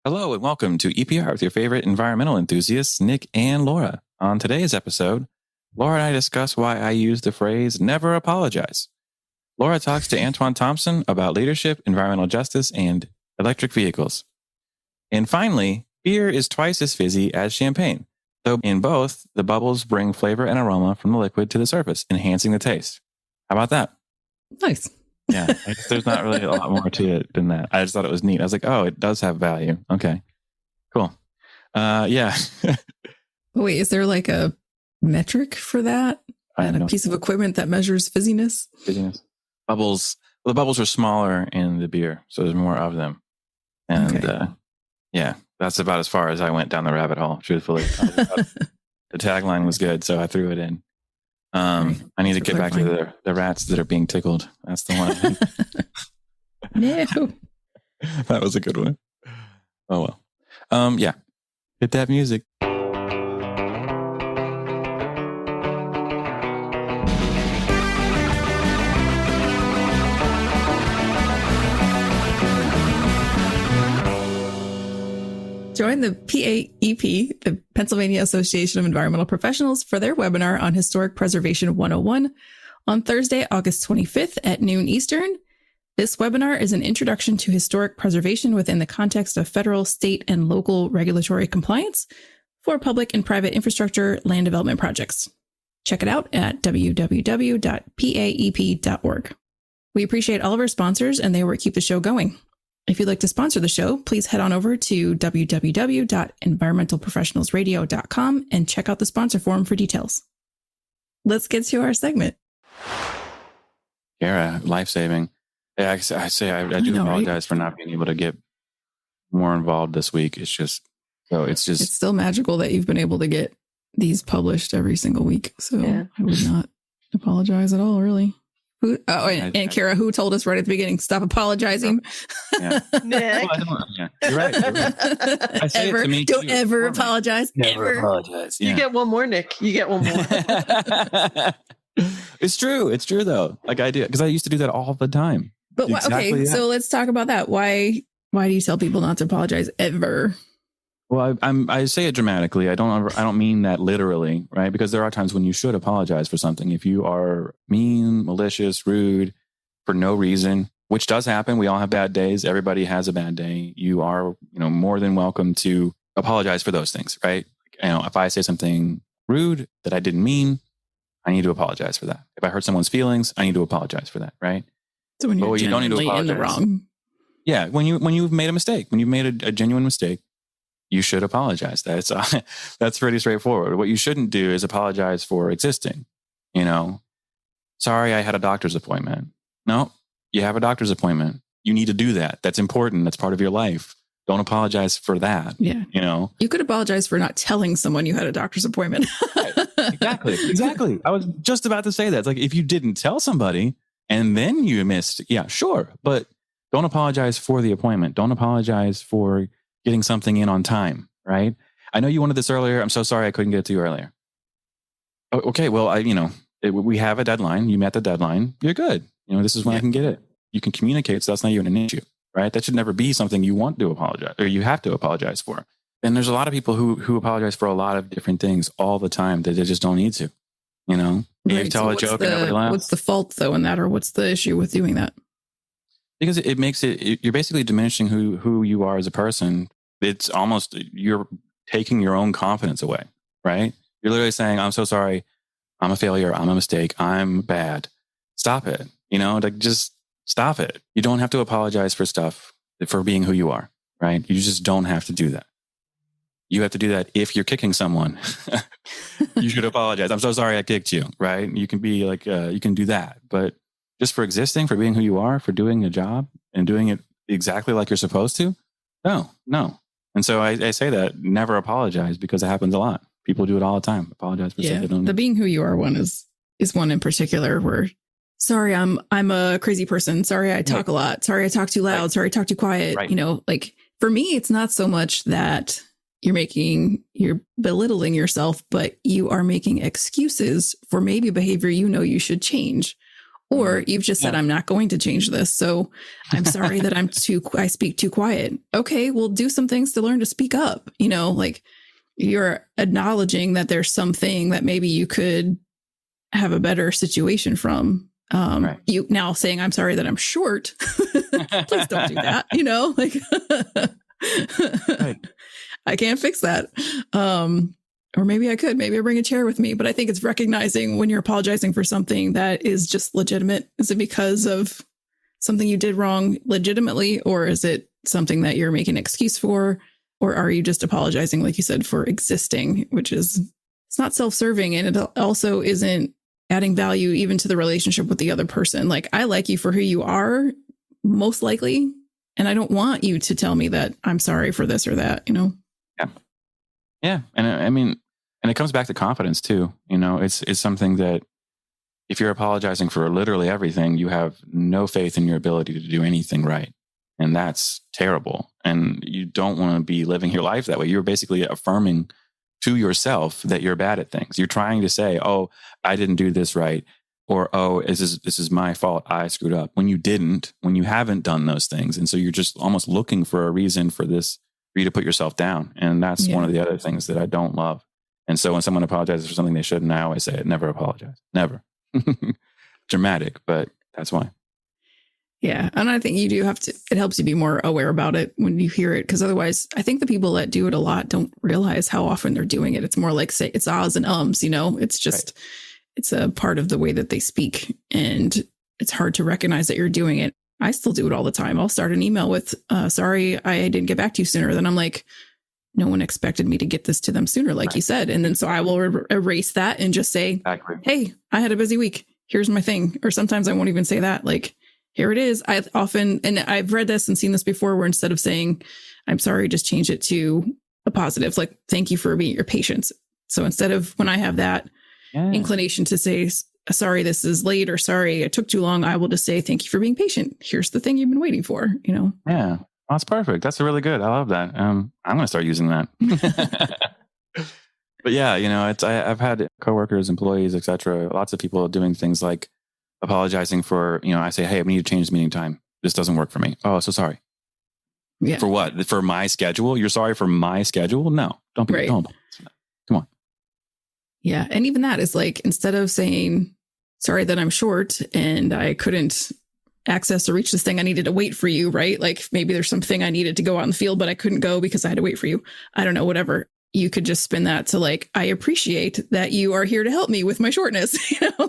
Hello and welcome to EPR with your favorite environmental enthusiasts, Nick and Laura. On today's episode, Laura and I discuss why I use the phrase never apologize. Laura talks to Antoine Thompson about leadership, environmental justice, and electric vehicles. And finally, beer is twice as fizzy as champagne, though in both, the bubbles bring flavor and aroma from the liquid to the surface, enhancing the taste. How about that? Nice. Yeah, I guess there's not really a lot more to it than that. I just thought it was neat. I was like, oh, it does have value. Okay, cool. Yeah. Wait, is there like a metric for that? And a piece of equipment that measures fizziness? Fizziness. Bubbles. Well, the bubbles are smaller in the beer, so there's more of them. And yeah, that's about as far as I went down the rabbit hole, truthfully. The tagline was good, so I threw it in. I need to get back to the rats that are being tickled. That's the one. No. That was a good one. Oh, well. Yeah. Hit that music. Join the PAEP, the Pennsylvania Association of Environmental Professionals, for their webinar on Historic Preservation 101 on Thursday, August 25th at noon Eastern. This webinar is an introduction to historic preservation within the context of federal, state, and local regulatory compliance for public and private infrastructure land development projects. Check it out at www.paep.org. We appreciate all of our sponsors, and they will keep the show going. If you'd like to sponsor the show, please head on over to www.environmentalprofessionalsradio.com and check out the sponsor form for details. Let's get to our segment. Kara, life-saving. Yeah, I do apologize for not being able to get more involved this week. It's still magical that you've been able to get these published every single week. So yeah. I would not apologize at all, really. And Kara, who told us right at the beginning, stop apologizing. Yeah. Nick. You're right. I say it to me. Don't ever apologize. Never apologize. Yeah. You get one more, Nick. You get one more. It's true. It's true, though. Like I do, because I used to do that all the time. But so let's talk about that. Why do you tell people not to apologize ever? Well, I say it dramatically. I don't mean that literally, right? Because there are times when you should apologize for something. If you are mean, malicious, rude for no reason, which does happen. We all have bad days. Everybody has a bad day. You are, more than welcome to apologize for those things, right? If I say something rude that I didn't mean, I need to apologize for that. If I hurt someone's feelings, I need to apologize for that, right? So when you're you don't need to apologize. In the wrong. Yeah, when you've made a mistake, when you've made a genuine mistake, you should apologize. That's pretty straightforward. What you shouldn't do is apologize for existing. Sorry, I had a doctor's appointment. No, you have a doctor's appointment. You need to do that. That's important. That's part of your life. Don't apologize for that. Yeah. You could apologize for not telling someone you had a doctor's appointment. Exactly. I was just about to say that. It's like, if you didn't tell somebody and then you missed, yeah, sure. But don't apologize for the appointment. Don't apologize for getting something in on time, right? I know you wanted this earlier. I'm so sorry I couldn't get it to you earlier. Okay, well, we have a deadline. You met the deadline. You're good. This is when I can get it. You can communicate, so that's not even an issue, right? That should never be something you want to apologize or you have to apologize for. And there's a lot of people who apologize for a lot of different things all the time that they just don't need to. You tell a joke and nobody laughs. What's the fault though in that, or what's the issue with doing that? Because it makes you're basically diminishing who you are as a person. It's almost, you're taking your own confidence away, right? You're literally saying, I'm so sorry. I'm a failure. I'm a mistake. I'm bad. Stop it. Just stop it. You don't have to apologize for stuff, for being who you are, right? You just don't have to do that. You have to do that if you're kicking someone. You should apologize. I'm so sorry I kicked you, right? You can be like, you can do that. But just for existing, for being who you are, for doing a job and doing it exactly like you're supposed to? No. And so I say that, never apologize, because it happens a lot. People do it all the time. Apologize for stuff they don't know. The being who you are one is one in particular where, sorry, I'm a crazy person. Sorry, I talk a lot. Sorry, I talk too loud. Sorry, I talk too quiet. Right. For me, it's not so much that you're belittling yourself, but you are making excuses for maybe behavior you should change, Or you've just said, I'm not going to change this. So I'm sorry that I speak too quiet. Okay, well, do some things to learn to speak up. Like you're acknowledging that there's something that maybe you could have a better situation from. Right. You now saying, I'm sorry that I'm short. Please don't do that. Right. I can't fix that. Or maybe I could. Maybe I bring a chair with me. But I think it's recognizing when you're apologizing for something that is just legitimate. Is it because of something you did wrong legitimately? Or is it something that you're making an excuse for? Or are you just apologizing, like you said, for existing, which is, it's not self-serving. And it also isn't adding value even to the relationship with the other person. Like, I like you for who you are, most likely. And I don't want you to tell me that I'm sorry for this or that, Yeah. Yeah. And it comes back to confidence too. It's something that if you're apologizing for literally everything, you have no faith in your ability to do anything right. And that's terrible. And you don't want to be living your life that way. You're basically affirming to yourself that you're bad at things. You're trying to say, oh, I didn't do this right. Or, oh, this is my fault. I screwed up. When you haven't done those things. And so you're just almost looking for a reason for you to put yourself down. And that's one of the other things that I don't love. And so when someone apologizes for something they shouldn't, I always say it, never apologize. Never. Dramatic, but that's why. Yeah. And I think you do have to, it helps you be more aware about it when you hear it. Because otherwise, I think the people that do it a lot don't realize how often they're doing it. It's more like, say, it's ahs and ums, it's just, it's a part of the way that they speak. And it's hard to recognize that you're doing it. I still do it all the time. I'll start an email with, sorry, I didn't get back to you sooner. Then I'm like, no one expected me to get this to them sooner, like you said. And then so I will erase that and just say, hey, I had a busy week. Here's my thing. Or sometimes I won't even say that. Like, here it is. And I've read this and seen this before, where instead of saying, I'm sorry, just change it to a positive, like, thank you for being your patience. So instead of, when I have that inclination to say, sorry, this is late, or sorry, it took too long, I will just say, thank you for being patient. Here's the thing you've been waiting for, Yeah. That's perfect. That's really good. I love that. I'm going to start using that. But yeah, I've had coworkers, employees, etc. Lots of people doing things like apologizing for, I say, hey, we need to change the meeting time. This doesn't work for me. Oh, so sorry. Yeah. For what? For my schedule? You're sorry for my schedule? No, don't be. Don't. Come on. Yeah. And even that is like, instead of saying, sorry that I'm short and I couldn't access or reach this thing, I needed to wait for you, right? Like maybe there's something I needed to go out in the field, but I couldn't go because I had to wait for you. I don't know, whatever. You could just spin that to like, I appreciate that you are here to help me with my shortness,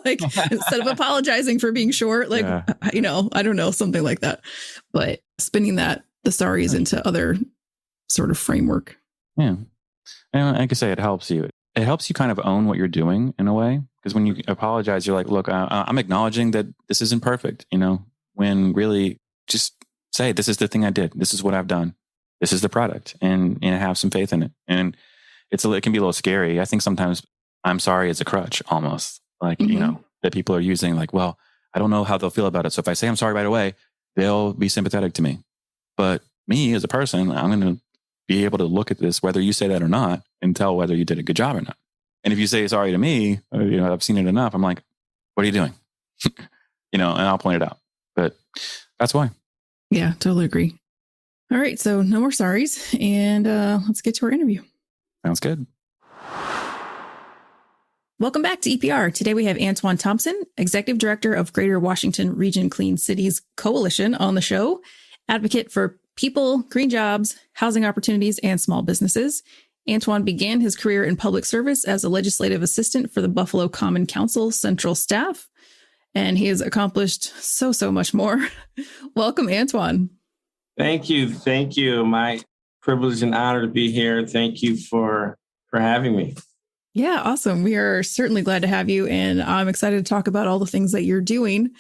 like instead of apologizing for being short, like, I don't know, something like that. But spinning the sorries into other sort of framework. Yeah. And like I say, it helps you. It helps you kind of own what you're doing in a way. Because when you apologize, you're like, look, I'm acknowledging that this isn't perfect, when really just say, this is the thing I did. This is what I've done. This is the product, and have some faith in it. And it can be a little scary. I think sometimes I'm sorry is a crutch almost, like, that people are using, like, well, I don't know how they'll feel about it. So if I say I'm sorry right away, they'll be sympathetic to me. But me as a person, I'm going to be able to look at this, whether you say that or not, and tell whether you did a good job or not. And if you say sorry to me, I've seen it enough. I'm like, what are you doing? And I'll point it out. But that's why. Yeah, totally agree. All right. So no more sorries. And let's get to our interview. Sounds good. Welcome back to EPR. Today we have Antoine Thompson, Executive Director of Greater Washington Region Clean Cities Coalition, on the show. Advocate for people, green jobs, housing opportunities, and small businesses. Antoine began his career in public service as a legislative assistant for the Buffalo Common Council Central staff, and he has accomplished so much more. Welcome, Antoine. Thank you. My privilege and honor to be here. Thank you for having me. Yeah, awesome. We are certainly glad to have you, and I'm excited to talk about all the things that you're doing.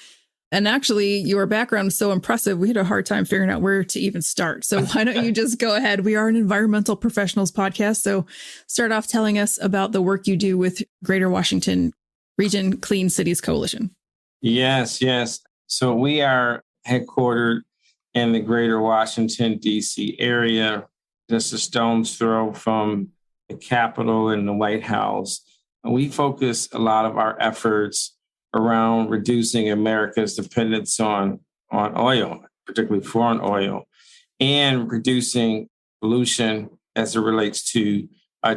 And actually, your background is so impressive, we had a hard time figuring out where to even start. So why don't you just go ahead? We are an environmental professionals podcast. So start off telling us about the work you do with Greater Washington Region Clean Cities Coalition. Yes. So we are headquartered in the Greater Washington, D.C. area, just a stone's throw from the Capitol and the White House. And we focus a lot of our efforts around reducing America's dependence on oil, particularly foreign oil, and reducing pollution as it relates to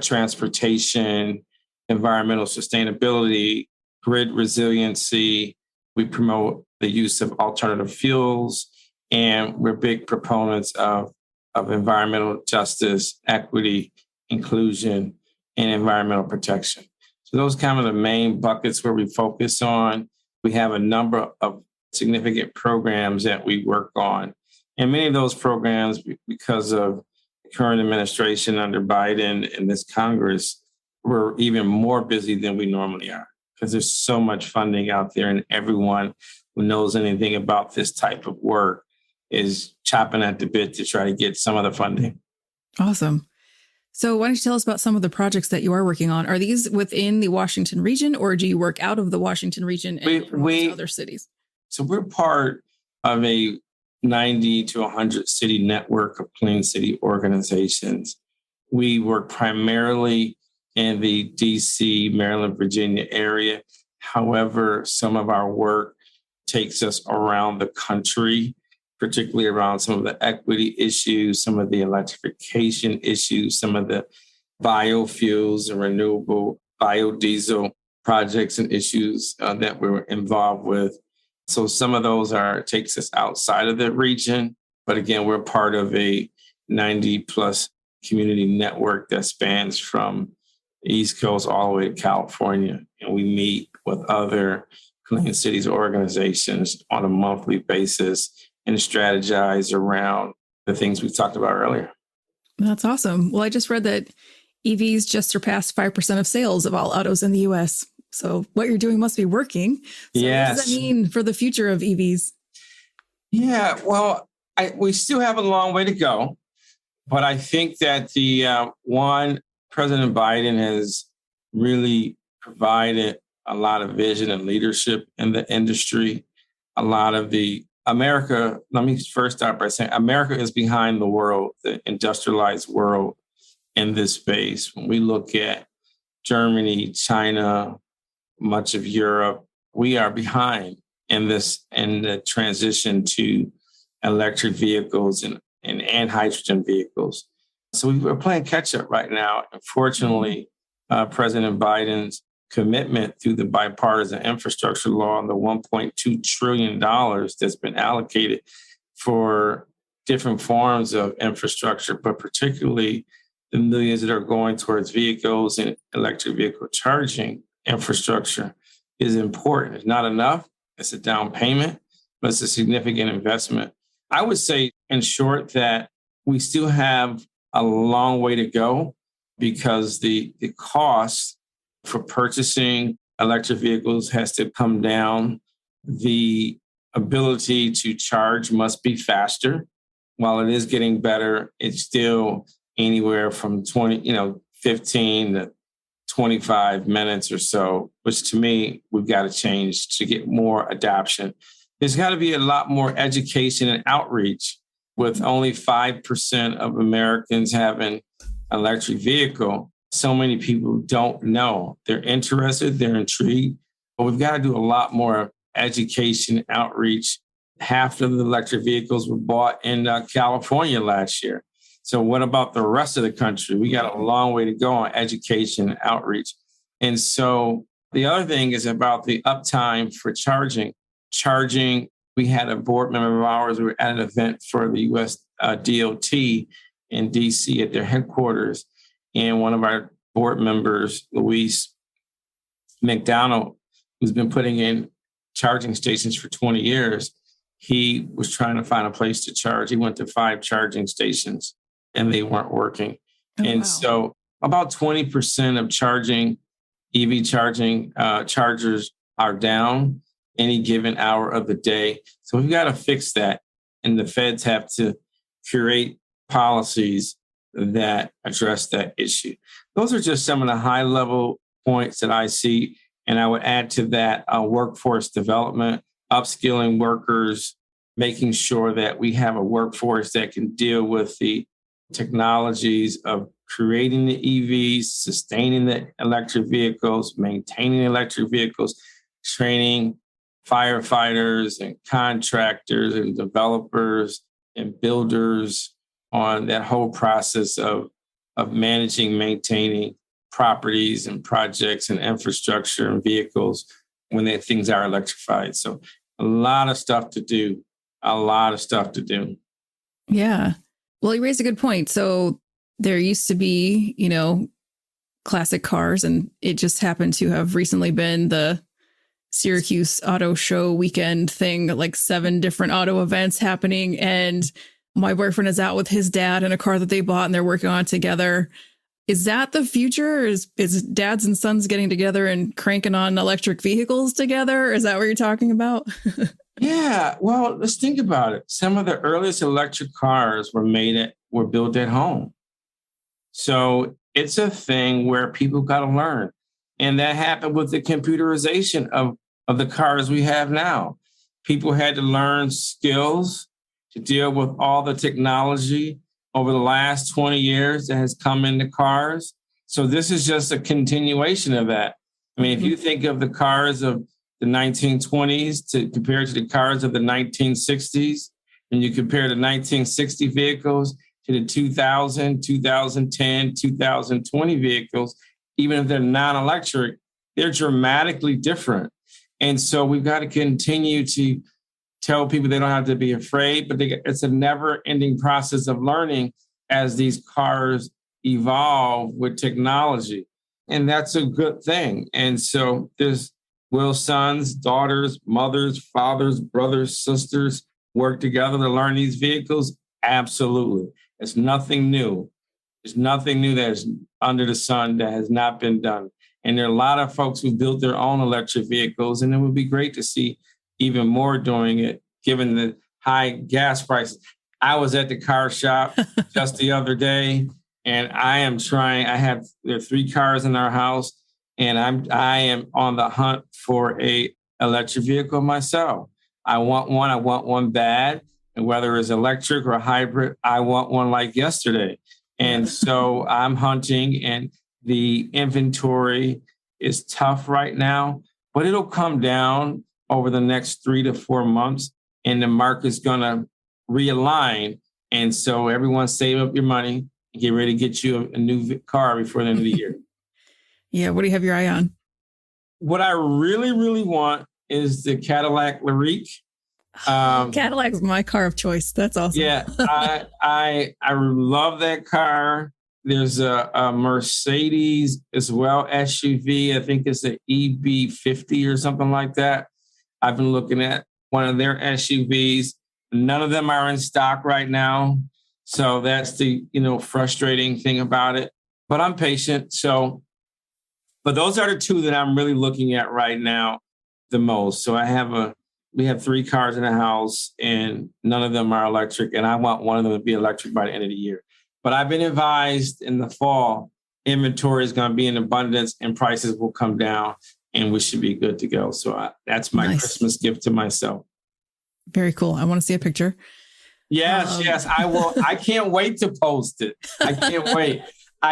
transportation, environmental sustainability, grid resiliency. We promote the use of alternative fuels, and we're big proponents of environmental justice, equity, inclusion, and environmental protection. So those kind of the main buckets where we focus on. We have a number of significant programs that we work on. And many of those programs, because of the current administration under Biden and this Congress, we're even more busy than we normally are because there's so much funding out there, and everyone who knows anything about this type of work is chopping at the bit to try to get some of the funding. Awesome. So why don't you tell us about some of the projects that you are working on? Are these within the Washington region, or do you work out of the Washington region and promote to other cities? So we're part of a 90 to 100 city network of clean city organizations. We work primarily in the DC, Maryland, Virginia area. However, some of our work takes us around the country, particularly around some of the equity issues, some of the electrification issues, some of the biofuels and renewable biodiesel projects and issues that we're involved with. So some of those takes us outside of the region. But again, we're part of a 90 plus community network that spans from the East Coast all the way to California. And we meet with other clean cities organizations on a monthly basis and strategize around the things we talked about earlier. That's awesome. Well, I just read that EVs just surpassed 5% of sales of all autos in the US. So what you're doing must be working. So yes. What does that mean for the future of EVs? Yeah, well, we still have a long way to go. But I think that President Biden has really provided a lot of vision and leadership in the industry. Let me first start by saying America is behind the world, the industrialized world in this space. When we look at Germany, China, much of Europe, we are behind in the transition to electric vehicles and hydrogen vehicles. So we're playing catch up right now. Unfortunately, President Biden's commitment through the bipartisan infrastructure law and the $1.2 trillion that's been allocated for different forms of infrastructure, but particularly the millions that are going towards vehicles and electric vehicle charging infrastructure is important. It's not enough. It's a down payment, but it's a significant investment. I would say, in short, that we still have a long way to go because the cost for purchasing electric vehicles has to come down. The ability to charge must be faster. While it is getting better, it's still anywhere from 15 to 25 minutes or so, which to me, we've got to change to get more adoption. There's got to be a lot more education and outreach. With only 5% of Americans having an electric vehicle, so many people don't know. They're interested, they're intrigued, but we've got to do a lot more education, outreach. Half of the electric vehicles were bought in California last year. So what about the rest of the country? We got a long way to go on education and outreach. And so the other thing is about the uptime for charging. We had a board member of ours, we were at an event for the US DOT in DC at their headquarters. And one of our board members, Luis McDonald, who's been putting in charging stations for 20 years, he was trying to find a place to charge. He went to 5 charging stations and they weren't working. So about 20% of EV charging chargers are down any given hour of the day. So we've got to fix that. And the feds have to create policies that address that issue. Those are just some of the high level points that I see. And I would add to that workforce development, upskilling workers, making sure that we have a workforce that can deal with the technologies of creating the EVs, sustaining the electric vehicles, maintaining electric vehicles, training firefighters and contractors and developers and builders on that whole process of managing, maintaining properties and projects and infrastructure and vehicles when things are electrified. So a lot of stuff to do, Yeah. Well, you raised a good point. So there used to be, classic cars, and it just happened to have recently been the Syracuse Auto Show weekend thing, like 7 different auto events happening. And my boyfriend is out with his dad in a car that they bought and they're working on it together. Is that the future? Is dads and sons getting together and cranking on electric vehicles together? Is that what you're talking about? Yeah. Well, let's think about it. Some of the earliest electric cars were built at home. So it's a thing where people got to learn. And that happened with the computerization of the cars we have now. People had to learn skills to deal with all the technology over the last 20 years that has come into cars. So this is just a continuation of that. I mean, if you think of the cars of the 1920s compared to the cars of the 1960s, and you compare the 1960 vehicles to the 2000, 2010, 2020 vehicles, even if they're non-electric, they're dramatically different. And so we've got to continue to tell people they don't have to be afraid, but it's a never-ending process of learning as these cars evolve with technology. And that's a good thing. And so will sons, daughters, mothers, fathers, brothers, sisters work together to learn these vehicles? Absolutely. It's nothing new. There's nothing new that is under the sun that has not been done. And there are a lot of folks who built their own electric vehicles, and it would be great to see even more doing it, given the high gas prices. I was at the car shop just the other day, and there are 3 cars in our house, and I am on the hunt for a electric vehicle myself. I want one bad, and whether it's electric or hybrid, I want one like yesterday. And so I'm hunting, and the inventory is tough right now, but it'll come down over the next 3 to 4 months, and the market's going to realign. And so everyone save up your money and get ready to get you a new car before the end of the year. Yeah. What do you have your eye on? What I really, really want is the Cadillac Lyrique. Cadillac's my car of choice. That's awesome. Yeah, I love that car. There's a Mercedes as well, SUV. I think it's an EB50 or something like that. I've been looking at one of their SUVs. None of them are in stock right now. So that's the, frustrating thing about it. But I'm patient. But those are the 2 that I'm really looking at right now the most. So we have 3 cars in the house, and none of them are electric. And I want one of them to be electric by the end of the year. But I've been advised in the fall, inventory is going to be in abundance and prices will come down, and we should be good to go. So that's my Christmas gift to myself. Very cool. I want to see a picture. Yes, I will. I can't wait to post it. I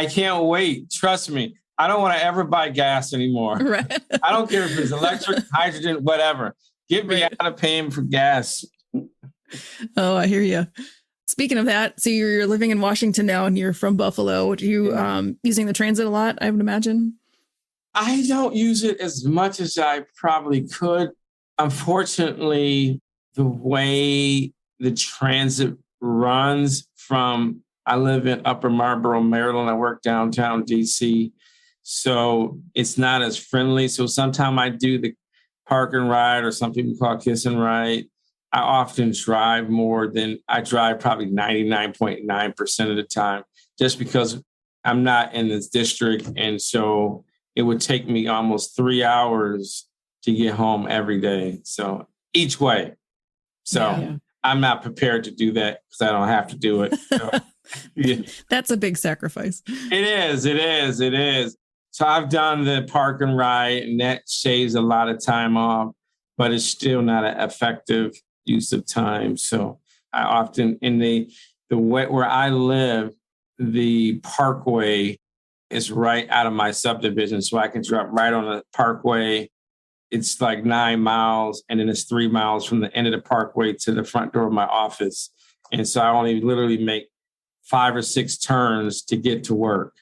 can't wait. Trust me. I don't want to ever buy gas anymore. Right. I don't care if it's electric, hydrogen, whatever. Get me out of paying for gas. Oh, I hear you. Speaking of that, so you're living in Washington now and you're from Buffalo. Do you using the transit a lot, I would imagine? I don't use it as much as I probably could. Unfortunately, the way the transit runs I live in Upper Marlboro, Maryland. I work downtown DC. So it's not as friendly. So sometimes I do the park and ride, or some people call kiss and ride. I often drive more than I drive probably 99.9% of the time, just because I'm not in this district. And so it would take me almost 3 hours to get home every day. So each way. So I'm not prepared to do that because I don't have to do it. So, yeah. That's a big sacrifice. It is. So I've done the park and ride, and that shaves a lot of time off, but it's still not an effective use of time. So I often, in the way where I live, the parkway is right out of my subdivision. So I can drive right on the parkway it's like 9 miles, and then it's 3 miles from the end of the parkway to the front door of my office. And so I only literally make 5 or 6 turns to get to work.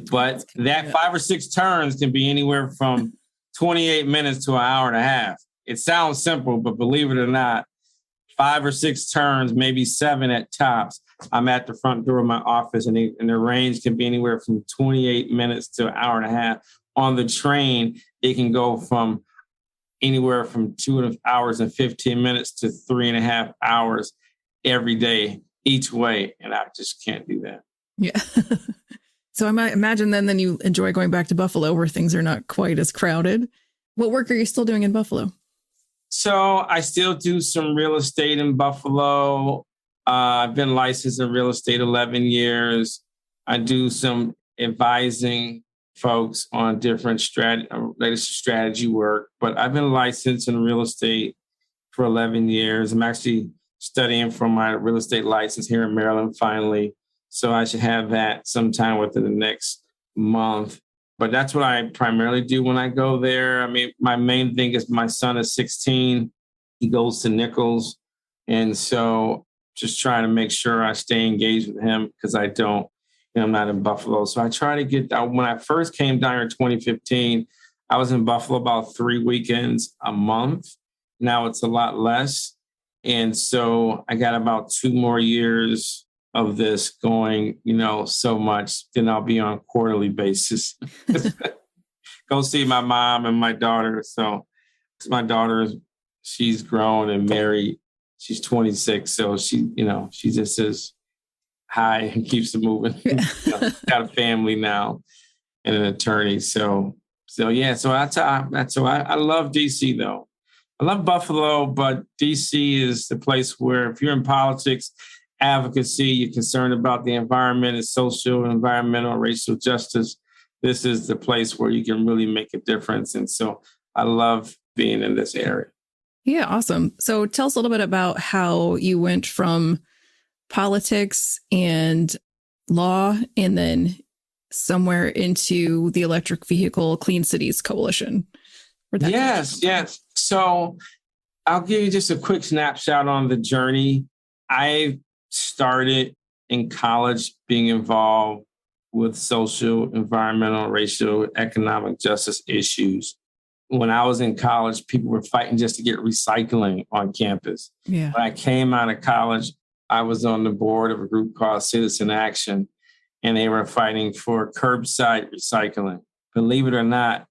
But that 5 or 6 turns can be anywhere from 28 minutes to an hour and a half. It sounds simple, but believe it or not, 5 or 6 turns, maybe 7 at tops, I'm at the front door of my office, and the range can be anywhere from 28 minutes to an hour and a half. On the train, it can go from anywhere from 2 hours and 15 minutes to 3.5 hours every day, each way. And I just can't do that. Yeah. So I might imagine then you enjoy going back to Buffalo where things are not quite as crowded. What work are you still doing in Buffalo? So I still do some real estate in Buffalo. I've been licensed in real estate 11 years. I do some advising folks on different strategy work, but I've been licensed in real estate for 11 years. I'm actually studying for my real estate license here in Maryland finally. So I should have that sometime within the next month. But that's what I primarily do when I go there. I mean, my main thing is my son is 16. He goes to Nichols. And so just trying to make sure I stay engaged with him because I'm not in Buffalo. So I try to get down. When I first came down here in 2015, I was in Buffalo about 3 weekends a month. Now it's a lot less. And so I got about 2 more years of this going, so much, then I'll be on a quarterly basis. Go see my mom and my daughter. So my daughter, she's grown and married. She's 26. So she just says hi and keeps it moving. Got a family now and an attorney. So that's why I love DC though. I love Buffalo, but DC is the place where if you're in politics, advocacy, you're concerned about the environment and social, environmental, racial justice, this is the place where you can really make a difference. And so I love being in this area. Yeah, awesome. So tell us a little bit about how you went from politics and law and then somewhere into the Electric Vehicle Clean Cities Coalition. Yes. So I'll give you just a quick snapshot on the journey. I started in college being involved with social, environmental, racial, economic justice issues. When I was in college, people were fighting just to get recycling on campus. Yeah. When I came out of college, I was on the board of a group called Citizen Action, and they were fighting for curbside recycling. Believe it or not,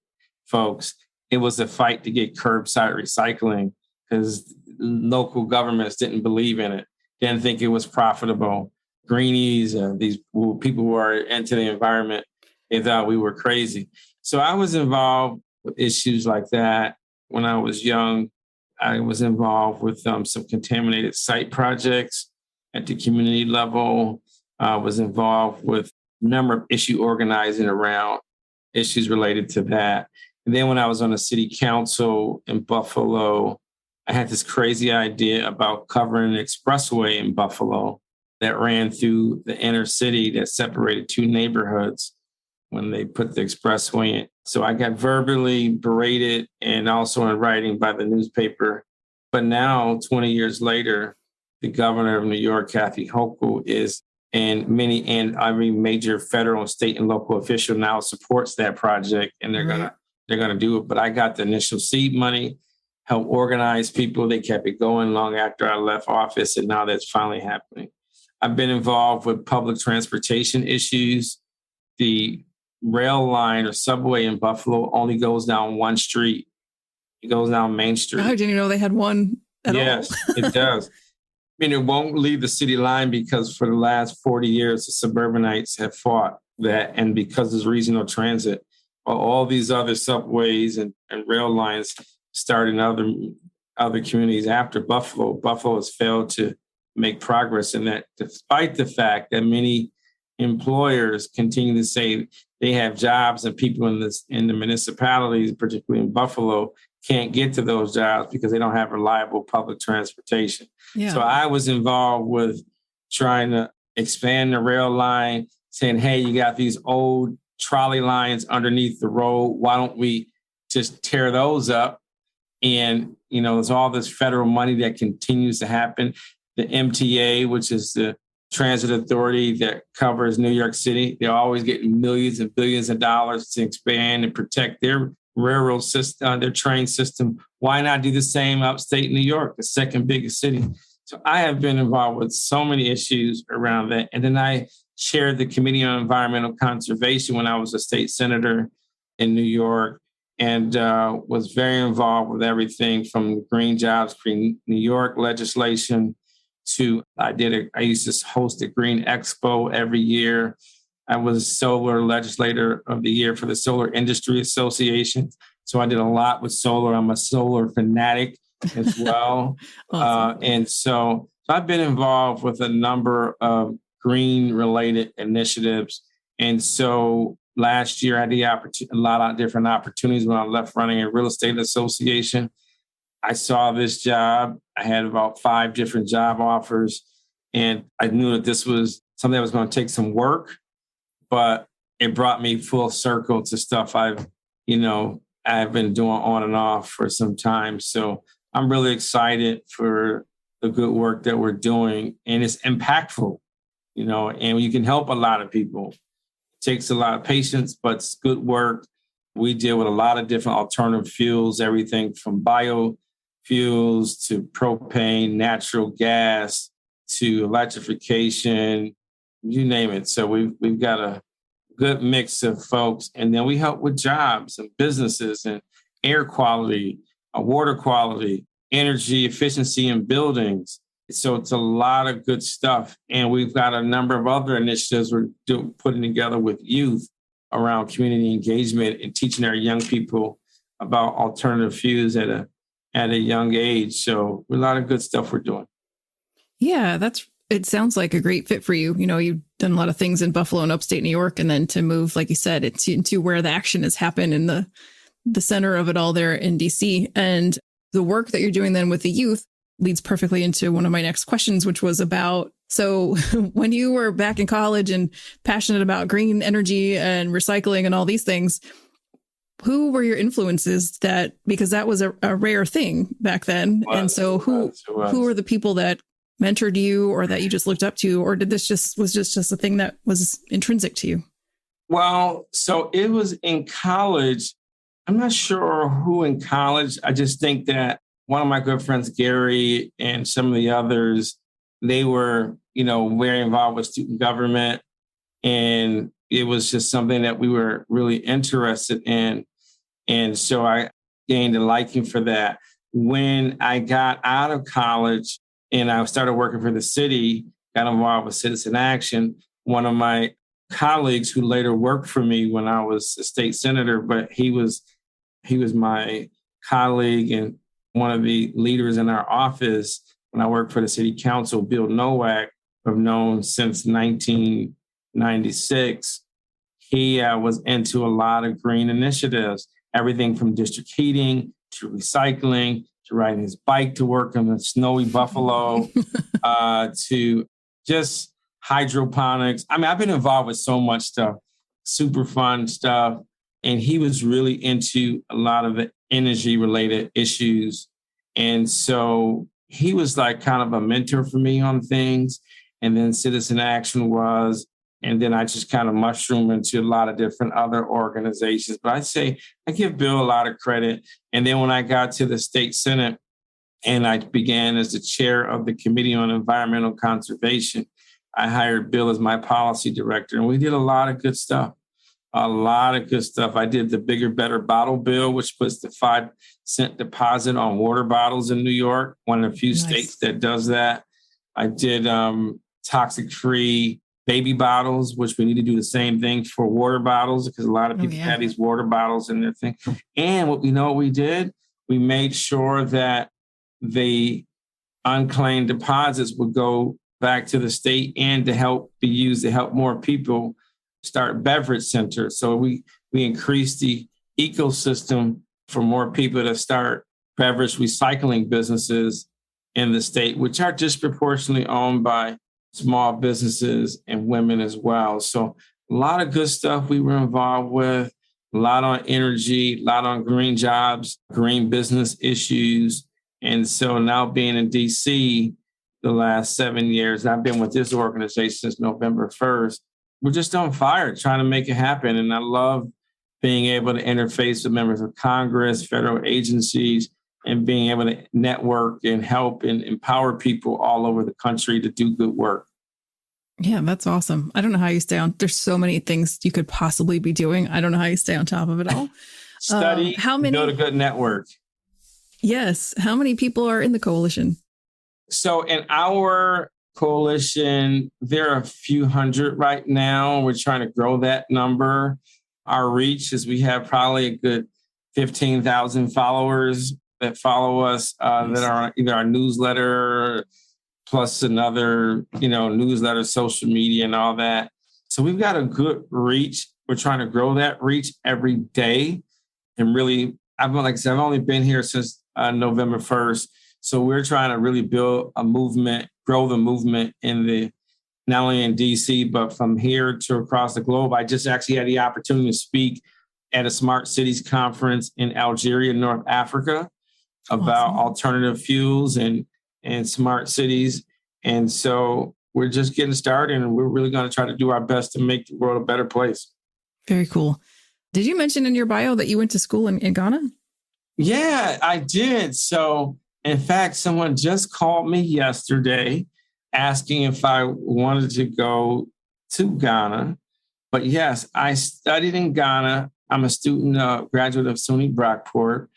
folks, it was a fight to get curbside recycling because local governments didn't believe in it, didn't think it was profitable. Greenies, these people who are into the environment, they thought we were crazy. So I was involved with issues like that. When I was young, I was involved with some contaminated site projects at the community level. I was involved with a number of issue organizing around issues related to that. And then when I was on the city council in Buffalo, I had this crazy idea about covering an expressway in Buffalo that ran through the inner city that separated 2 neighborhoods when they put the expressway in. So I got verbally berated and also in writing by the newspaper. But now, 20 years later, the governor of New York, Kathy Hochul, and every major federal, state, and local official now supports that project, and they're gonna do it. But I got the initial seed money, helped organize people. They kept it going long after I left office, and now that's finally happening. I've been involved with public transportation issues. The rail line or subway in Buffalo only goes down one street. It goes down Main Street. I didn't know they had one at all. Yes, it does. I mean, it won't leave the city line because for the last 40 years, the suburbanites have fought that. And because there's regional transit, all these other subways and rail lines started in other communities after Buffalo. Buffalo has failed to make progress in that, despite the fact that many employers continue to say they have jobs and people in the municipalities, particularly in Buffalo, can't get to those jobs because they don't have reliable public transportation. Yeah. So I was involved with trying to expand the rail line, saying, hey, you got these old trolley lines underneath the road. Why don't we just tear those up And, there's all this federal money that continues to happen. The MTA, which is the transit authority that covers New York City, they're always getting millions and billions of dollars to expand and protect their railroad system, their train system. Why not do the same upstate New York, the second biggest city? So I have been involved with so many issues around that. And then I chaired the Committee on Environmental Conservation when I was a state senator in New York, and was very involved with everything from Green Jobs, Green New York legislation to I used to host a Green Expo every year. I was Solar Legislator of the Year for the Solar Industry Association. So I did a lot with solar. I'm a solar fanatic as well. Awesome. And so I've been involved with a number of green-related initiatives. And so last year, I had a lot of different opportunities when I left running a real estate association. I saw this job. I had about 5 different job offers, and I knew that this was something that was going to take some work, but it brought me full circle to stuff I've been doing on and off for some time. So I'm really excited for the good work that we're doing, and it's impactful, and you can help a lot of people. It takes a lot of patience, but it's good work. We deal with a lot of different alternative fuels, everything from biofuels to propane, natural gas, to electrification, you name it. So we've got a good mix of folks. And then we help with jobs and businesses and air quality, water quality, energy efficiency in buildings. So it's a lot of good stuff. And we've got a number of other initiatives we're putting together with youth around community engagement and teaching our young people about alternative fuels at a young age. So a lot of good stuff we're doing. Yeah, it sounds like a great fit for you. You've done a lot of things in Buffalo and upstate New York, and then to move, like you said, into where the action has happened in the center of it all there in DC. And the work that you're doing then with the youth leads perfectly into one of my next questions, which was about, so when you were back in college and passionate about green energy and recycling and all these things, who were your influences because that was a rare thing back then. And so who were the people that mentored you or that you just looked up to, or did this was just a thing that was intrinsic to you? Well, so it was in college. I'm not sure who in college. I just think that one of my good friends, Gary, and some of the others, they were, very involved with student government. And it was just something that we were really interested in. And so I gained a liking for that. When I got out of college and I started working for the city, got involved with Citizen Action, one of my colleagues who later worked for me when I was a state senator, but he was my colleague and one of the leaders in our office when I worked for the city council, Bill Nowak, I've known since 1996. He was into a lot of green initiatives, everything from district heating to recycling, to riding his bike to work in the snowy Buffalo, to just hydroponics. I mean, I've been involved with so much stuff, super fun stuff. And he was really into a lot of the energy-related issues. And so he was like kind of a mentor for me on things. And then Citizen Action was, and then I just kind of mushroomed into a lot of different other organizations. But I'd say I give Bill a lot of credit. And then when I got to the state Senate and I began as the chair of the Committee on Environmental Conservation, I hired Bill as my policy director. And we did a lot of good stuff. A lot of good stuff. I did the Bigger, Better Bottle Bill, which puts the 5-cent deposit on water bottles in New York, one of the few states that does that. I did toxic-free baby bottles, which we need to do the same thing for water bottles because a lot of people have these water bottles in their thing. And what we did? We made sure that the unclaimed deposits would go back to the state and to help be used to help more people start beverage centers. So we increased the ecosystem for more people to start beverage recycling businesses in the state, which are disproportionately owned by small businesses and women as well. So a lot of good stuff we were involved with. a lot on energy, a lot on green jobs, green business issues. And so now being in DC the last 7 years, I've been with this organization since November 1st. We're just on fire trying to make it happen. And I love being able to interface with members of Congress, federal agencies, and being able to network and help and empower people all over the country to do good work. Yeah, that's awesome. I don't know how you stay on. There's so many things you could possibly be doing. I don't know how you stay on top of it all. Study, build a good network. Yes. How many people are in the coalition? So in our coalition, there are a few hundred right now. We're trying to grow that number. Our reach is we have probably a good 15,000 followers that follow us that are on either our newsletter plus another, newsletter, social media and all that. So we've got a good reach. We're trying to grow that reach every day. And really, I've only been here since November 1st. So we're trying to really build a movement, grow the movement not only in DC, but from here to across the globe. I just actually had the opportunity to speak at a Smart Cities conference in Algeria, North Africa, about alternative fuels and smart cities. And so we're just getting started, and we're really going to try to do our best to make the world a better place. Very cool. Did you mention in your bio that you went to school in Ghana? Yeah, I did. So in fact, someone just called me yesterday asking if I wanted to go to Ghana. But yes, I studied in Ghana. I'm a student, graduate of SUNY Brockport.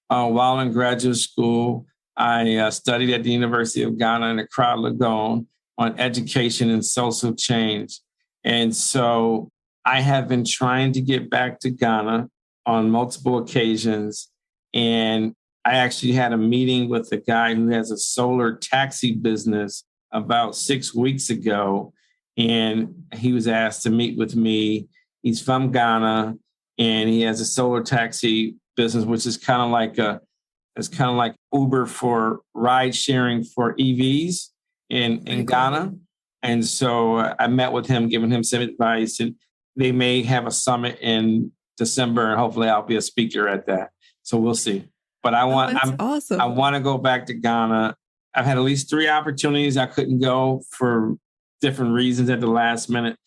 While in graduate school, I studied at the University of Ghana in Accra, Legon on education and social change. And so I have been trying to get back to Ghana on multiple occasions. And I actually had a meeting with a guy who has a solar taxi business about 6 weeks ago. And he was asked to meet with me. He's from Ghana and he has a solar taxi business, which is kind of like Uber for ride sharing for EVs in Ghana. And so I met with him, giving him some advice, and they may have a summit in December, and hopefully I'll be a speaker at that. So we'll see. But awesome. I want to go back to Ghana. I've had at least 3 opportunities. I couldn't go for different reasons at the last minute,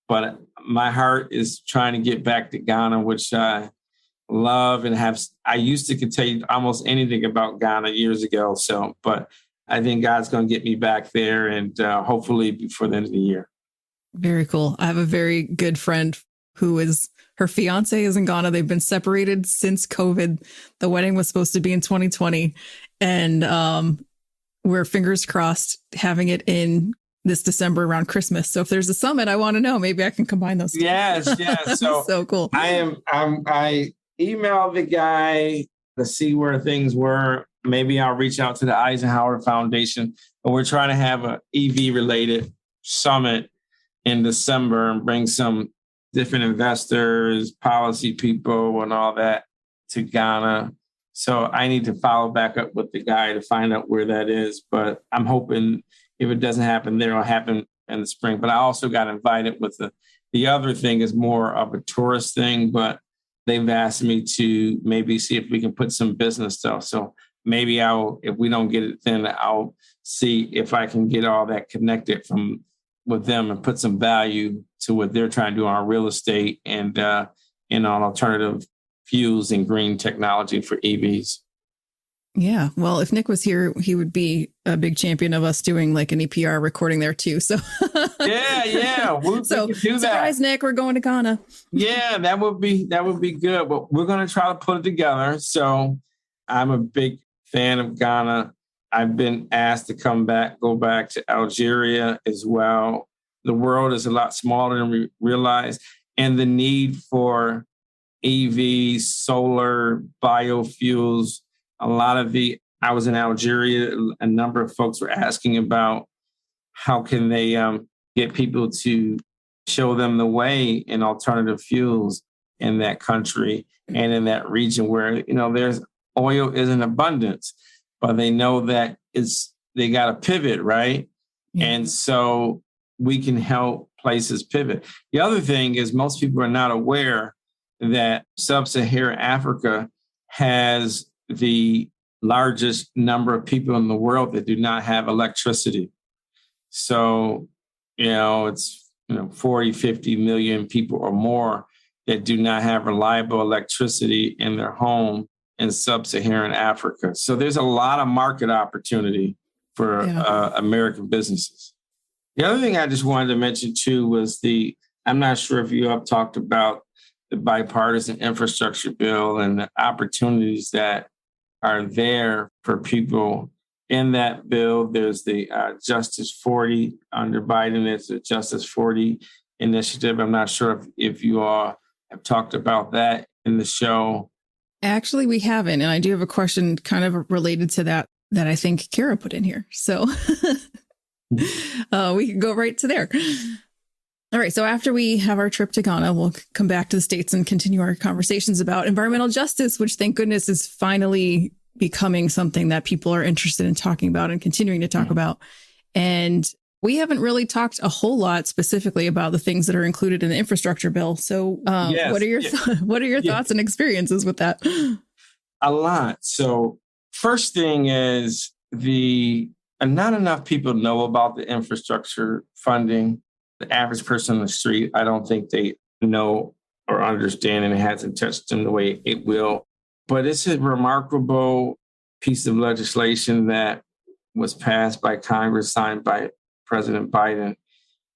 but my heart is trying to get back to Ghana, which I love and have. I used to could tell you almost anything about Ghana years ago. So, but I think God's going to get me back there, and hopefully before the end of the year. Very cool. I have a very good friend her fiance is in Ghana. They've been separated since COVID. The wedding was supposed to be in 2020. And we're fingers crossed having it in this December around Christmas. So if there's a summit, I want to know. Maybe I can combine those two. Yes. So cool. I emailed the guy to see where things were. Maybe I'll reach out to the Eisenhower Foundation. But we're trying to have an EV-related summit in December and bring some different investors, policy people, and all that to Ghana. So I need to follow back up with the guy to find out where that is. But I'm hoping if it doesn't happen there, it'll happen in the spring. But I also got invited with the other thing is more of a tourist thing, but they've asked me to maybe see if we can put some business stuff. So maybe if we don't get it, then I'll see if I can get all that connected with them and put some value to what they're trying to do on real estate and on alternative fuels and green technology for EVs. Yeah. Well, if Nick was here, he would be a big champion of us doing like an EPR recording there too. So yeah. So surprise, Nick, we're going to Ghana. Yeah, that would be good. But we're going to try to put it together. So I'm a big fan of Ghana. I've been asked to go back to Algeria as well. The world is a lot smaller than we realize. And the need for EVs, solar, biofuels, I was in Algeria, a number of folks were asking about how can they get people to show them the way in alternative fuels in that country and in that region where, there's oil is in abundance, but they know that they got to pivot, right? Yeah. And so we can help places pivot. The other thing is most people are not aware that sub-Saharan Africa has the largest number of people in the world that do not have electricity. So, it's 40, 50 million people or more that do not have reliable electricity in their home in sub-Saharan Africa. So there's a lot of market opportunity for American businesses. The other thing I just wanted to mention too was I'm not sure if you have talked about the bipartisan infrastructure bill and the opportunities that are there for people in that bill. There's the Justice 40 under Biden. It's the Justice 40 initiative. I'm not sure if you all have talked about that in the show. Actually, we haven't. And I do have a question kind of related to that I think Kara put in here. So we can go right to there. All right. So after we have our trip to Ghana, we'll come back to the States and continue our conversations about environmental justice, which thank goodness is finally becoming something that people are interested in talking about and continuing to talk about. And we haven't really talked a whole lot specifically about the things that are included in the infrastructure bill. So what are your thoughts and experiences with that? A lot. So first thing is not enough people know about the infrastructure funding. The average person on the street, I don't think they know or understand, and it hasn't touched them the way it will. But it's a remarkable piece of legislation that was passed by Congress, signed by President Biden.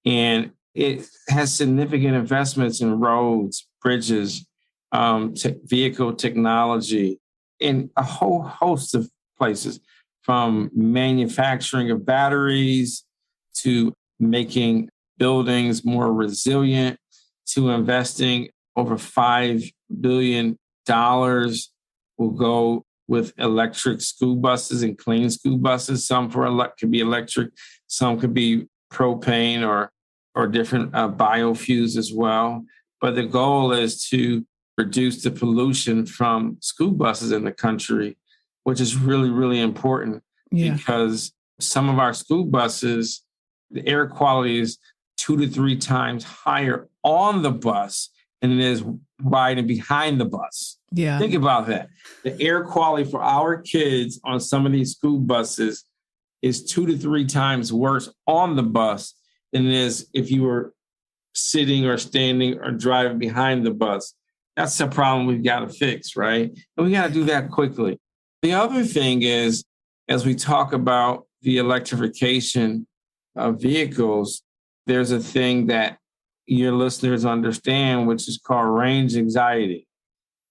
And it has significant investments in roads, bridges, vehicle technology, in a whole host of places, from manufacturing of batteries to making buildings more resilient, to investing over $5 billion will go with electric school buses and clean school buses. Some could be electric, some could be propane or different biofuels as well. But the goal is to reduce the pollution from school buses in the country, which is really, really important because some of our school buses, the air quality is 2 to 3 times higher on the bus than it is riding behind the bus. Yeah. Think about that. The air quality for our kids on some of these school buses is 2 to 3 times worse on the bus than it is if you were sitting or standing or driving behind the bus. That's a problem we've got to fix, right? And we got to do that quickly. The other thing is, as we talk about the electrification of vehicles, there's a thing that your listeners understand, which is called range anxiety.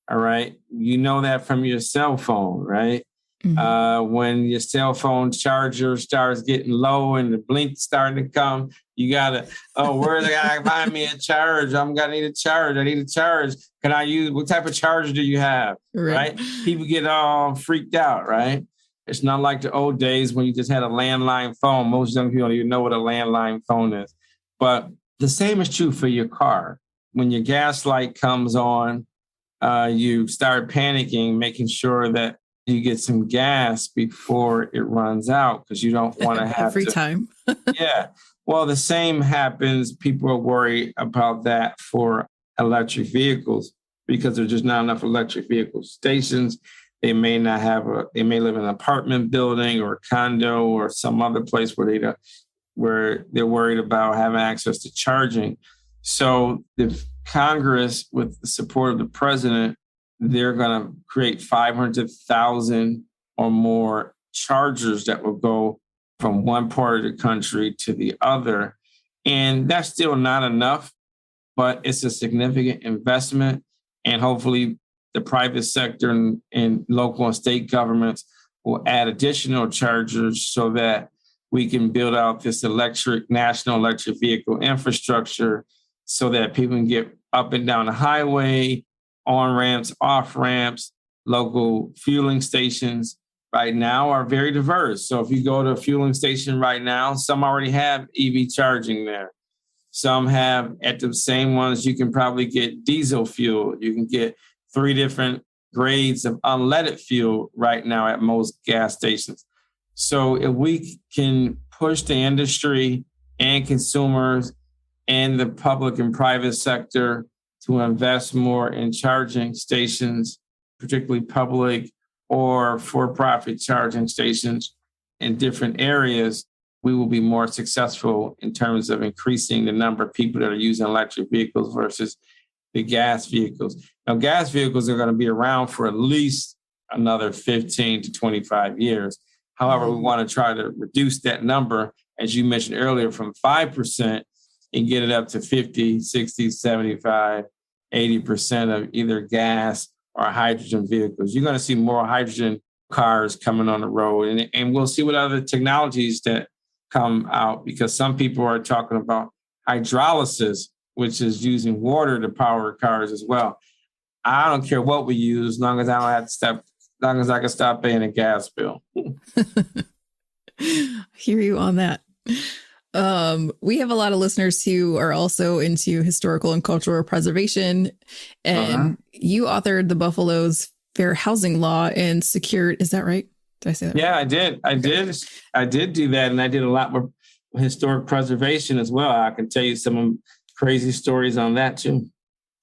All right. You know that from your cell phone, right? Mm-hmm. When your cell phone charger starts getting low and the blink's starting to come, you gotta, where's the guy find me a charge? I'm gonna need a charge. I need a charge. Can I use, what type of charger do you have? Right? People get all freaked out, right? It's not like the old days when you just had a landline phone. Most young people don't even know what a landline phone is. But the same is true for your car. When your gas light comes on, you start panicking, making sure that you get some gas before it runs out because you don't want to have every time. Yeah. Well, the same happens. People are worried about that for electric vehicles because there's just not enough electric vehicle stations. They may not have they may live in an apartment building or a condo or some other place where they're worried about having access to charging. So the Congress, with the support of the president, they're going to create 500,000 or more chargers that will go from one part of the country to the other. And that's still not enough, but it's a significant investment. And hopefully the private sector and local and state governments will add additional chargers so that we can build out this national electric vehicle infrastructure so that people can get up and down the highway, on ramps, off ramps. Local fueling stations right now are very diverse. So if you go to a fueling station right now, some already have EV charging there. Some have, at the same ones, you can probably get diesel fuel. You can get 3 different grades of unleaded fuel right now at most gas stations. So if we can push the industry and consumers and the public and private sector to invest more in charging stations, particularly public or for-profit charging stations in different areas, we will be more successful in terms of increasing the number of people that are using electric vehicles versus the gas vehicles. Now, gas vehicles are going to be around for at least another 15 to 25 years. However, we want to try to reduce that number, as you mentioned earlier, from 5% and get it up to 50, 60, 75, 80% of either gas or hydrogen vehicles. You're going to see more hydrogen cars coming on the road, and we'll see what other technologies that come out, because some people are talking about hydrolysis, which is using water to power cars as well. I don't care what we use, as long as I don't have to stop, as long as I can stop paying a gas bill. Hear you on that. We have a lot of listeners who are also into historical and cultural preservation, and you authored the Buffalo's Fair Housing Law and secured, is that right? Did I say that? Yeah, right? I did do that, and I did a lot more historic preservation as well. I can tell you some crazy stories on that too.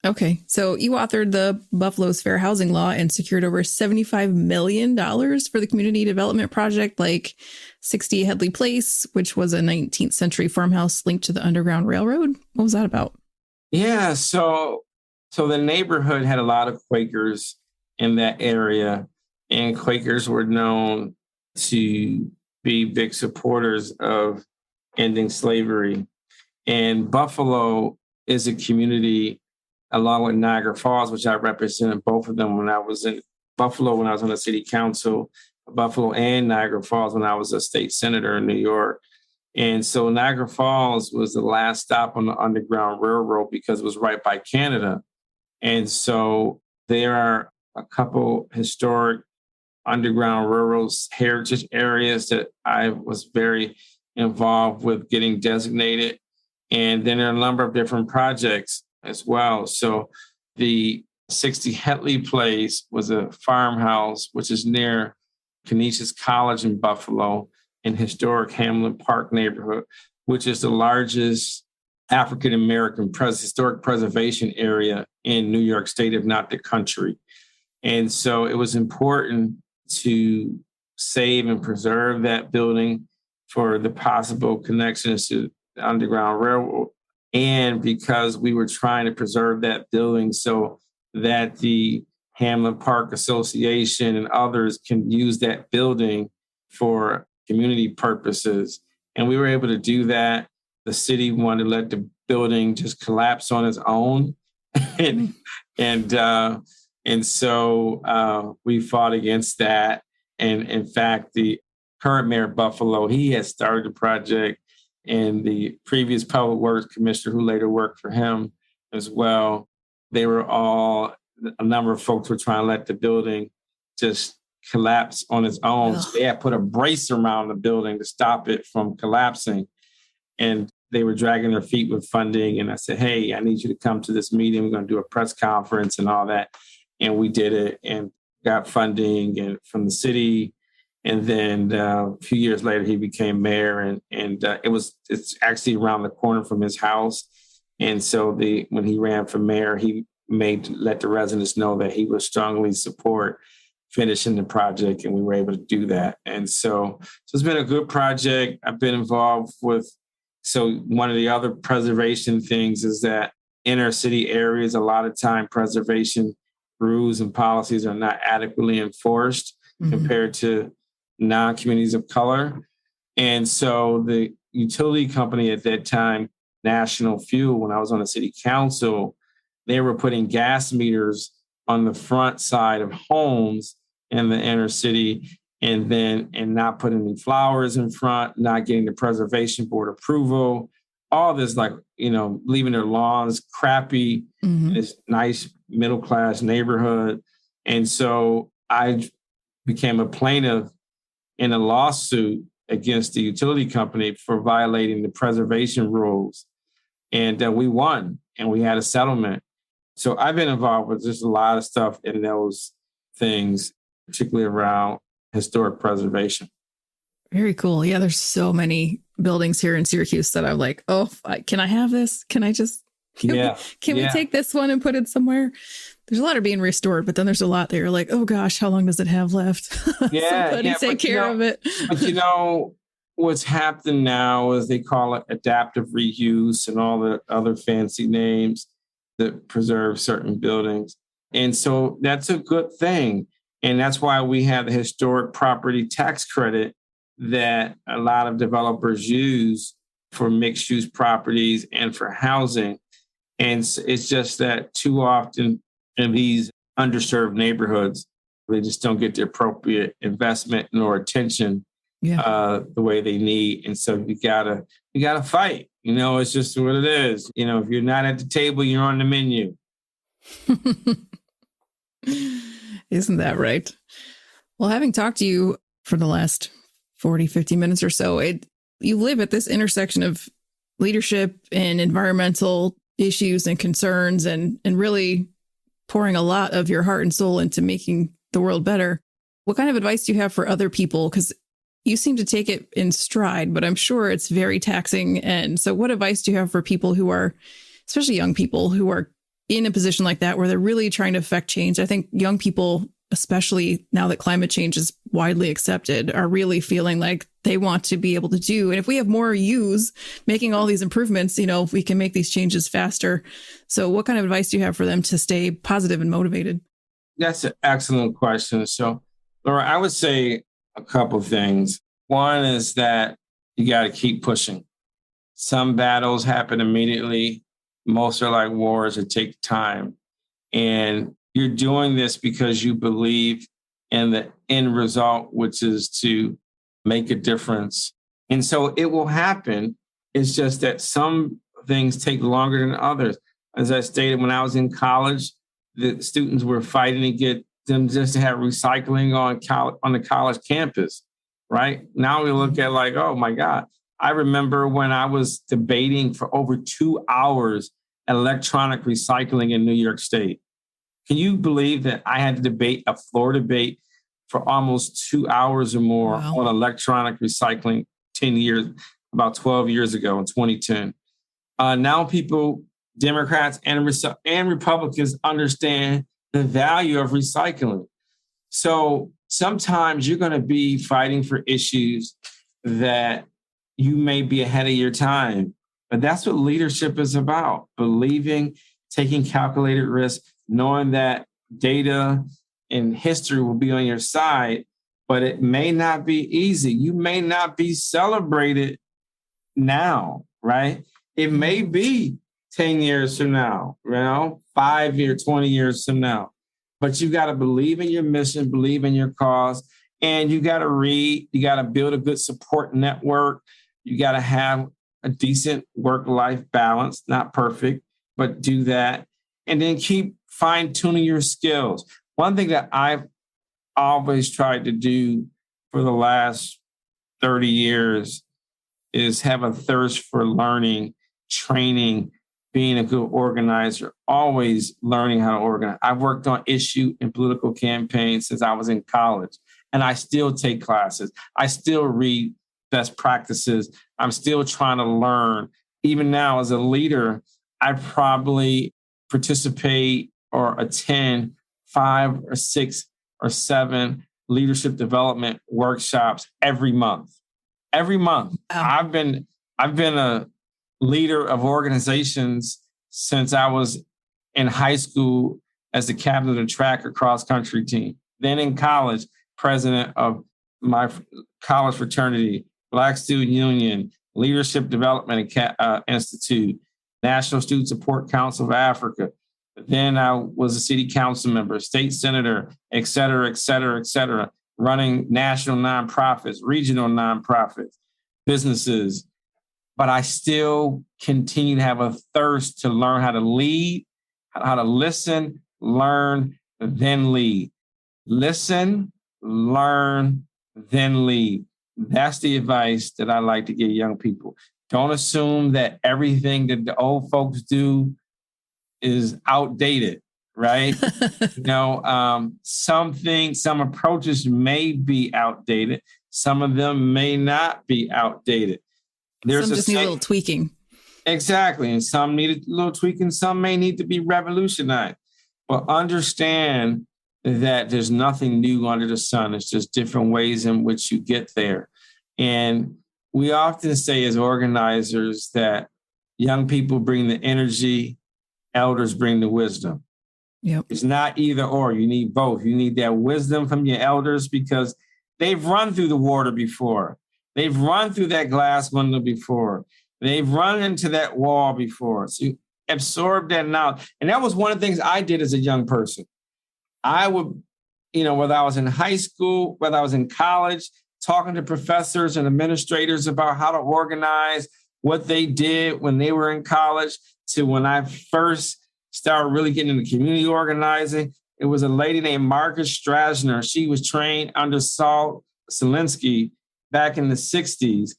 Okay, so you authored the Buffalo's Fair Housing Law and secured over $75 million for the community development project, like 60 Headley Place, which was a 19th century farmhouse linked to the Underground Railroad. What was that about? Yeah, so the neighborhood had a lot of Quakers in that area, and Quakers were known to be big supporters of ending slavery. And Buffalo is a community, along with Niagara Falls, which I represented both of them when I was in Buffalo, when I was on the city council, Buffalo and Niagara Falls when I was a state senator in New York. And so Niagara Falls was the last stop on the Underground Railroad because it was right by Canada. And so there are a couple historic Underground Railroad heritage areas that I was very involved with getting designated. And then there are a number of different projects as well. So the 60 Headley Place was a farmhouse, which is near Canisius College in Buffalo, in historic Hamlin Park neighborhood, which is the largest African-American historic preservation area in New York State, if not the country. And so it was important to save and preserve that building for the possible connections to the Underground Railroad. And because we were trying to preserve that building so that the Hamlin Park Association and others can use that building for community purposes. And we were able to do that. The city wanted to let the building just collapse on its own. And so we fought against that. And in fact, the current mayor of Buffalo, he had started the project, and the previous public works commissioner who later worked for him as well, a number of folks were trying to let the building just collapse on its own. Ugh. So they had put a brace around the building to stop it from collapsing. And they were dragging their feet with funding. And I said, hey, I need you to come to this meeting. We're going to do a press conference and all that. And we did it and got funding from the city. And then a few years later, he became mayor, and it's actually around the corner from his house. And so when he ran for mayor, he let the residents know that he would strongly support finishing the project, and we were able to do that. And so it's been a good project. I've been involved with. So one of the other preservation things is that inner city areas, a lot of time preservation rules and policies are not adequately enforced compared to non-communities of color. And so the utility company at that time, National Fuel, when I was on the city council, they were putting gas meters on the front side of homes in the inner city, and not putting any flowers in front, not getting the preservation board approval, all this, leaving their lawns crappy, this nice middle-class neighborhood. And so I became a plaintiff in a lawsuit against the utility company for violating the preservation rules. And we won, and we had a settlement. So I've been involved with just a lot of stuff in those things, particularly around historic preservation. Very cool. Yeah, there's so many buildings here in Syracuse that I'm like, can I have this? Can I just Can we take this one and put it somewhere? There's a lot of being restored, but then there's a lot that you're like, oh gosh, how long does it have left? Somebody take care of it. But what's happening now is they call it adaptive reuse and all the other fancy names that preserve certain buildings. And so that's a good thing. And that's why we have the historic property tax credit that a lot of developers use for mixed use properties and for housing. And it's just that too often in these underserved neighborhoods, they just don't get the appropriate investment nor attention the way they need. And so you gotta fight. It's just what it is. If you're not at the table, you're on the menu. Isn't that right? Well, having talked to you for the last 40, 50 minutes or so, you live at this intersection of leadership and environmental issues and concerns and really pouring a lot of your heart and soul into making the world better. What kind of advice do you have for other people? Because you seem to take it in stride, but I'm sure it's very taxing. And so what advice do you have for people who are, especially young people who are in a position like that, where they're really trying to affect change? I think young people, especially now that climate change is widely accepted, are really feeling like they want to be able to do. And if we have more yous making all these improvements, we can make these changes faster. So what kind of advice do you have for them to stay positive and motivated? That's an excellent question. So, Laura, I would say a couple of things. One is that you got to keep pushing. Some battles happen immediately. Most are like wars that take time. And you're doing this because you believe in the end result, which is to make a difference. And so it will happen. It's just that some things take longer than others. As I stated, when I was in college, the students were fighting to get them just to have recycling on the college campus, right? Now we look at like, oh my God. I remember when I was debating for over 2 hours electronic recycling in New York State. Can you believe that I had to debate a floor debate for almost 2 hours or more on electronic recycling about 12 years ago in 2010? Now people, Democrats and Republicans, understand the value of recycling. So sometimes you're going to be fighting for issues that you may be ahead of your time, but that's what leadership is about. Believing, taking calculated risks, knowing that data and history will be on your side, but it may not be easy. You may not be celebrated now, right? It may be 10 years from now, 5 years, 20 years from now. But you got to believe in your mission, believe in your cause, and you got to read. You got to build a good support network. You got to have a decent work-life balance, not perfect, but do that. And then keep fine-tuning your skills. One thing that I've always tried to do for the last 30 years is have a thirst for learning, training, being a good organizer, always learning how to organize. I've worked on issue and political campaigns since I was in college, and I still take classes. I still read best practices. I'm still trying to learn. Even now as a leader, I probably participate or attend 5 or 6 or 7 leadership development workshops every month. Every month. Wow. I've been a leader of organizations since I was in high school as the captain of the track or cross country team. Then in college, president of my college fraternity, Black Student Union, Leadership Development Institute, National Student Support Council of Africa. Then I was a city council member, state senator, et cetera, et cetera, et cetera, running national nonprofits, regional nonprofits, businesses. But I still continue to have a thirst to learn how to lead, how to listen, learn, then lead. Listen, learn, then lead. That's the advice that I like to give young people. Don't assume that everything that the old folks do is outdated, right? Some approaches may be outdated. Some of them may not be outdated. Some just need a little tweaking. Exactly. And some need a little tweaking, some may need to be revolutionized. But understand that there's nothing new under the sun. It's just different ways in which you get there. And we often say as organizers that young people bring the energy, elders bring the wisdom. Yep. It's not either or. You need both. You need that wisdom from your elders because they've run through the water before. They've run through that glass window before. They've run into that wall before. So you absorb that knowledge. And that was one of the things I did as a young person. I would, whether I was in high school, whether I was in college, talking to professors and administrators about how to organize, what they did when they were in college, to when I first started really getting into community organizing. It was a lady named Margaret Strasner. She was trained under Saul Alinsky back in the 60s,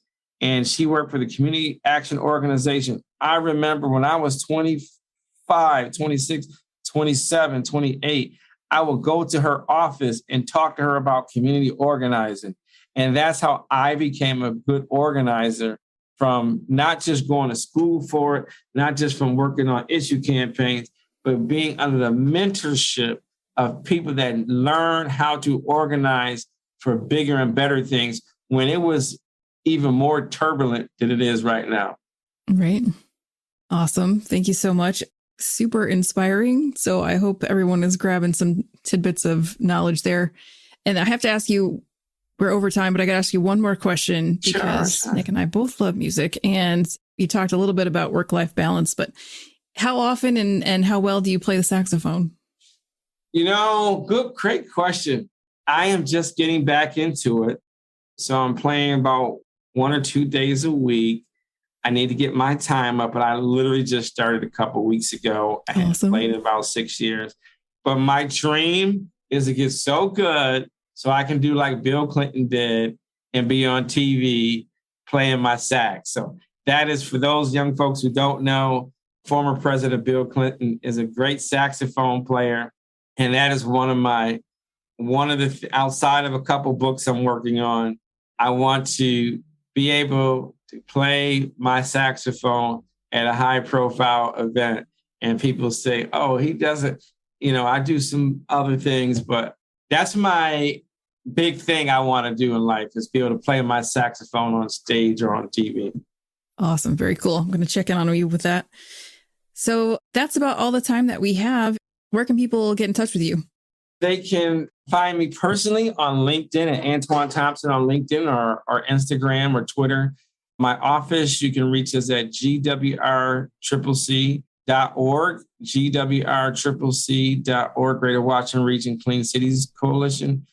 and she worked for the Community Action Organization. I remember when I was 25, 26, 27, 28, I would go to her office and talk to her about community organizing. And that's how I became a good organizer, from not just going to school for it, not just from working on issue campaigns, but being under the mentorship of people that learn how to organize for bigger and better things when it was even more turbulent than it is right now. Right. Awesome. Thank you so much. Super inspiring. So I hope everyone is grabbing some tidbits of knowledge there. And I have to ask you, we're over time, but I got to ask you one more question because Sure. Nick and I both love music, and you talked a little bit about work-life balance, but how often and how well do you play the saxophone? Great question. I am just getting back into it. So I'm playing about 1 or 2 days a week. I need to get my time up, but I literally just started a couple of weeks ago. I haven't played in about 6 years. But my dream is to get so good so I can do like Bill Clinton did and be on TV playing my sax. So that is, for those young folks who don't know, former President Bill Clinton is a great saxophone player. And that is outside of a couple books I'm working on, I want to be able to play my saxophone at a high profile event. And people say, oh, he doesn't, I do some other things, but that's my big thing I want to do in life, is be able to play my saxophone on stage or on TV. Awesome. Very cool. I'm going to check in on you with that. So that's about all the time that we have. Where can people get in touch with you? They can find me personally on LinkedIn at Antoine Thompson on LinkedIn or Instagram or Twitter. My office, you can reach us at gwrccc.org, gwrccc.org, Greater Washington Region Clean Cities Coalition.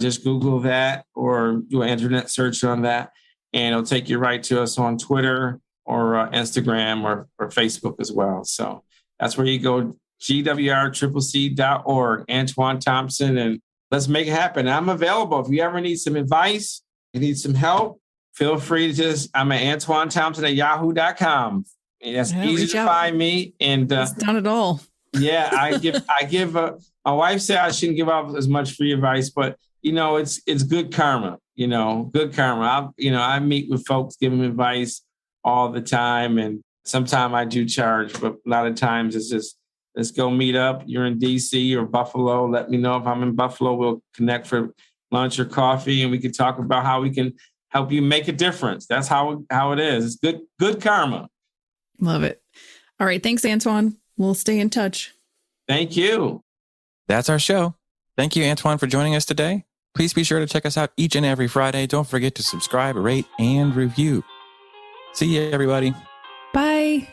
Just Google that or do an internet search on that, and it'll take you right to us on Twitter or Instagram or Facebook as well. So that's where you go, gwrccc.org, Antoine Thompson, and let's make it happen. I'm available. If you ever need some advice, you need some help, feel free to I'm at Antoine Thompson at yahoo.com. That's easy to find me. And it's done it all. Yeah, I give my wife said I shouldn't give out as much free advice, but it's good karma, good karma. I meet with folks, give them advice all the time. And sometimes I do charge, but a lot of times it's just, let's go meet up. You're in DC or Buffalo. Let me know if I'm in Buffalo. We'll connect for lunch or coffee, and we can talk about how we can help you make a difference. That's how it is. It's good karma. Love it. All right. Thanks, Antoine. We'll stay in touch. Thank you. That's our show. Thank you, Antoine, for joining us today. Please be sure to check us out each and every Friday. Don't forget to subscribe, rate, and review. See you, everybody. Bye.